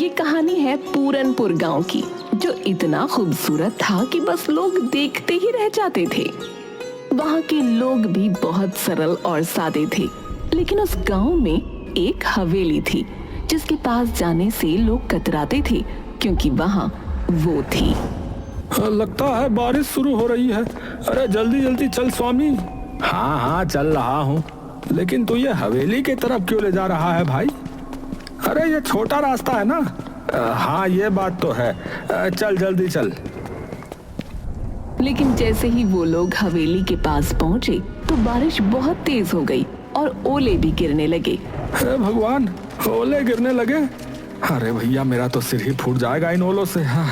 ये कहानी है पूरनपुर गांव की, जो इतना खूबसूरत था कि बस लोग देखते ही रह जाते थे। वहाँ के लोग भी बहुत सरल और सादे थे, लेकिन उस गांव में एक हवेली थी जिसके पास जाने से लोग कतराते थे, क्योंकि वहाँ वो थी। लगता है बारिश शुरू हो रही है। अरे जल्दी जल्दी चल स्वामी। हाँ हाँ चल रहा हूँ, लेकिन तू ये हवेली की तरफ क्यों ले जा रहा है भाई? अरे ये छोटा रास्ता है ना। हाँ ये बात तो है। चल जल्दी चल। लेकिन जैसे ही वो लोग हवेली के पास पहुंचे तो बारिश बहुत तेज हो गई और ओले भी गिरने लगे। अरे भगवान, ओले गिरने लगे। अरे भैया मेरा तो सिर ही फूट जाएगा इन ओलों से। हाँ।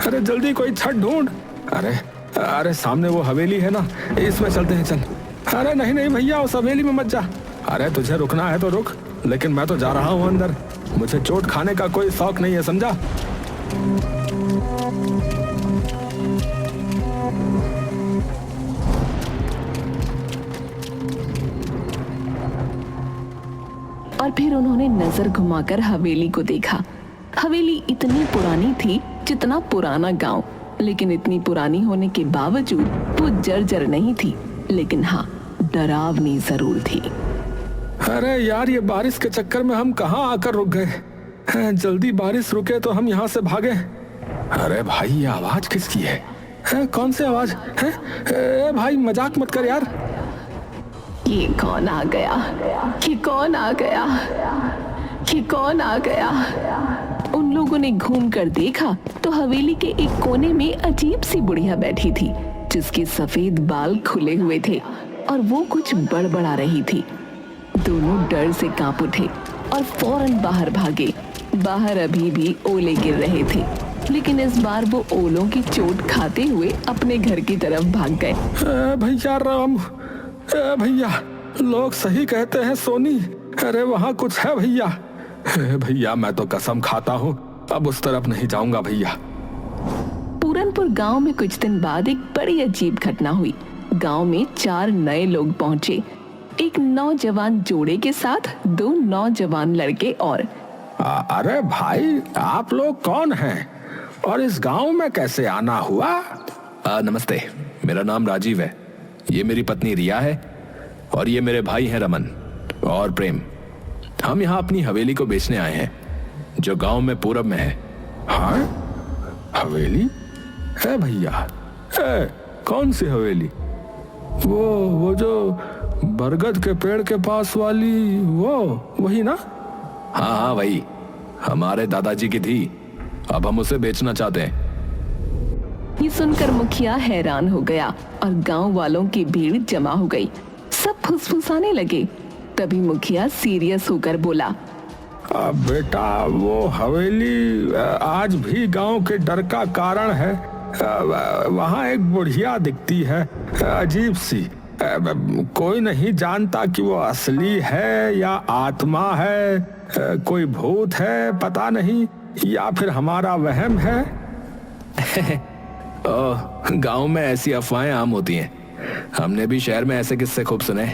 अरे जल्दी कोई छत ढूंढ। अरे सामने वो हवेली है ना, इसमें चलते हैं चल। अरे नहीं नहीं भैया, उस हवेली में मत जा। अरे तुझे रुकना है तो रुक, लेकिन मैं तो जा रहा हूँ अंदर। मुझे चोट खाने का कोई शौक नहीं है, समझा? और फिर उन्होंने नजर घुमाकर हवेली को देखा। हवेली इतनी पुरानी थी जितना पुराना गांव, लेकिन इतनी पुरानी होने के बावजूद वो जर्जर नहीं थी, लेकिन हाँ डरावनी जरूर थी। अरे यार, ये बारिश के चक्कर में हम कहाँ आकर रुक गए। जल्दी बारिश रुके तो हम यहाँ से भागे। अरे भाई ये आवाज किसकी है? कौन सी आवाज है? भाई मजाक मत कर यार। ये कौन आ गया? ये कौन आ गया? ये कौन आ गया? उन लोगों ने घूम कर देखा तो हवेली के एक कोने में अजीब सी बुढ़िया बैठी थी, जिसके सफेद बाल खुले हुए थे और वो कुछ बड़बड़ा रही थी। दोनों डर से कांप उठे और फौरन बाहर भागे। बाहर अभी भी ओले गिर रहे थे, लेकिन इस बार वो ओलों की चोट खाते हुए अपने घर की तरफ भाग गए। भैया राम, भैया लोग सही कहते हैं सोनी। अरे वहाँ कुछ है भैया। भैया मैं तो कसम खाता हूँ अब उस तरफ नहीं जाऊंगा भैया। पूरनपुर गांव में कुछ दिन बाद एक बड़ी अजीब घटना हुई। गांव में 4 नए लोग पहुंचे, एक नौजवान जोड़े के साथ 2 नौजवान लड़के और। अरे भाई आप लोग कौन हैं और इस गांव में कैसे आना हुआ? नमस्ते, मेरा नाम राजीव है, ये मेरी पत्नी रिया है और ये मेरे भाई हैं रमन और प्रेम। हम यहाँ अपनी हवेली को बेचने आए हैं जो गांव में पूरब में है। हाँ हवेली है भैया? कौन सी हवेली? वो जो बरगद के पेड़ के पास वाली, वो वही ना? हाँ हाँ वही, हमारे दादाजी की थी, अब हम उसे बेचना चाहते हैं। ये सुनकर मुखिया हैरान हो गया और गांव वालों की भीड़ जमा हो गई। सब फुसफुसाने लगे। तभी मुखिया सीरियस होकर बोला, बेटा वो हवेली आज भी गांव के डर का कारण है। वहाँ एक बुढ़िया दिखती है अजीब सी। कोई नहीं जानता कि वो असली है या आत्मा है, कोई भूत है पता नहीं, या फिर हमारा वहम है। गांव में ऐसी अफवाहें आम होती हैं, हमने भी शहर में ऐसे किस्से खूब सुने।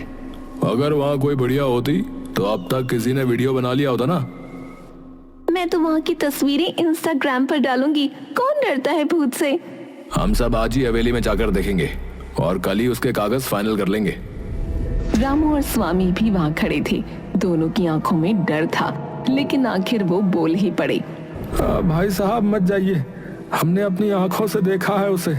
अगर वहाँ कोई बढ़िया होती तो अब तक किसी ने वीडियो बना लिया होता ना। मैं तो वहाँ की तस्वीरें इंस्टाग्राम पर डालूंगी, कौन डरता है भूत से। हम सब आज ही हवेली में जाकर देखेंगे और कल ही उसके कागज फाइनल कर लेंगे। रामू और स्वामी भी वहाँ खड़े थे। दोनों की आंखों में डर था, लेकिन आखिर वो बोल ही पड़े। भाई साहब मत जाइए, हमने अपनी आंखों से देखा है उसे।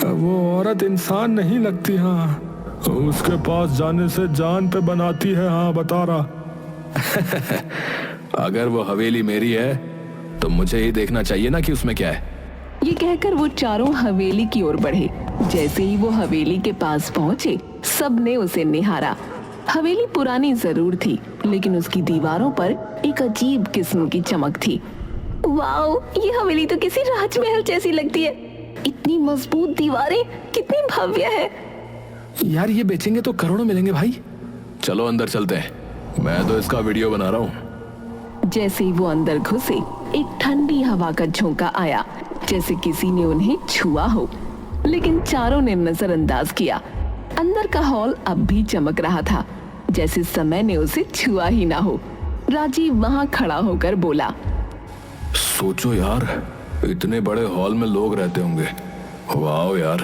वो औरत इंसान नहीं लगती। हाँ उसके पास जाने से जान पे बनाती है। हाँ बता रहा। अगर वो हवेली मेरी है तो मुझे ही देखना चाहिए ना कि उसमें क्या है। ये कहकर वो चारों हवेली की ओर बढ़े। जैसे ही वो हवेली के पास पहुंचे, सबने उसे निहारा। हवेली पुरानी जरूर थी, लेकिन उसकी दीवारों पर एक अजीब किस्म की चमक थी। वाओ, ये हवेली तो किसी राजमहल जैसी लगती है। इतनी मजबूत दीवारें, कितनी भव्य है। यार ये बेचेंगे तो करोड़ों मिलेंगे भाई। चलो अंदर चलते हैं, मैं तो इसका वीडियो बना रहा हूँ। जैसे ही वो अंदर घुसे, एक ठंडी हवा का झोंका आया, जैसे किसी ने उन्हें छुआ हो, लेकिन चारों ने नजरअंदाज किया। अंदर का हॉल अब भी चमक रहा था, जैसे समय ने उसे छुआ ही ना हो। राजीव वहां खड़ा होकर बोला, सोचो यार, इतने बड़े हॉल में लोग रहते होंगे। वाह यार।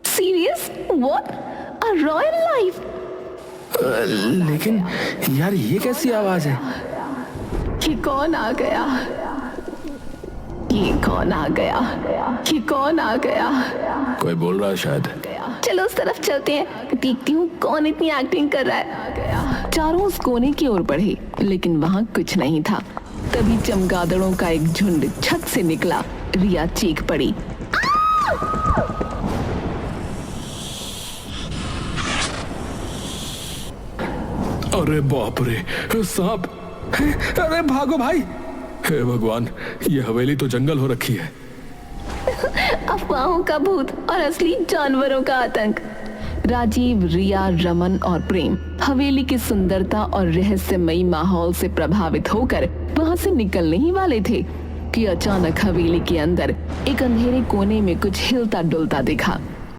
Serious? What? A royal life? लेकिन यार ये कैसी आवाज है? ये कौन आ गया? ये कौन आ गया? ये कौन आ गया? कोई बोल रहा है शायद। चलो उस तरफ चलते हैं, देखती हूँ कौन इतनी एक्टिंग कर रहा है। चारों उस कोने की ओर बढ़े, लेकिन वहाँ कुछ नहीं था। तभी चमगादड़ों का एक झुंड छत से निकला। रिया चीख पड़ी। अरे बाप रे, सांप! अरे भागो भाई! हे भगवान, ये हवेली तो जंगल हो रखी है। अफवाहों का भूत और असली जानवरों का आतंक। राजीव, रिया, रमन और प्रेम हवेली की सुंदरता और रहस्यमयी माहौल से प्रभावित होकर वहां से निकलने ही वाले थे कि अचानक हवेली के अंदर एक अंधेरे कोने में कुछ हिलता डुलता दिखा।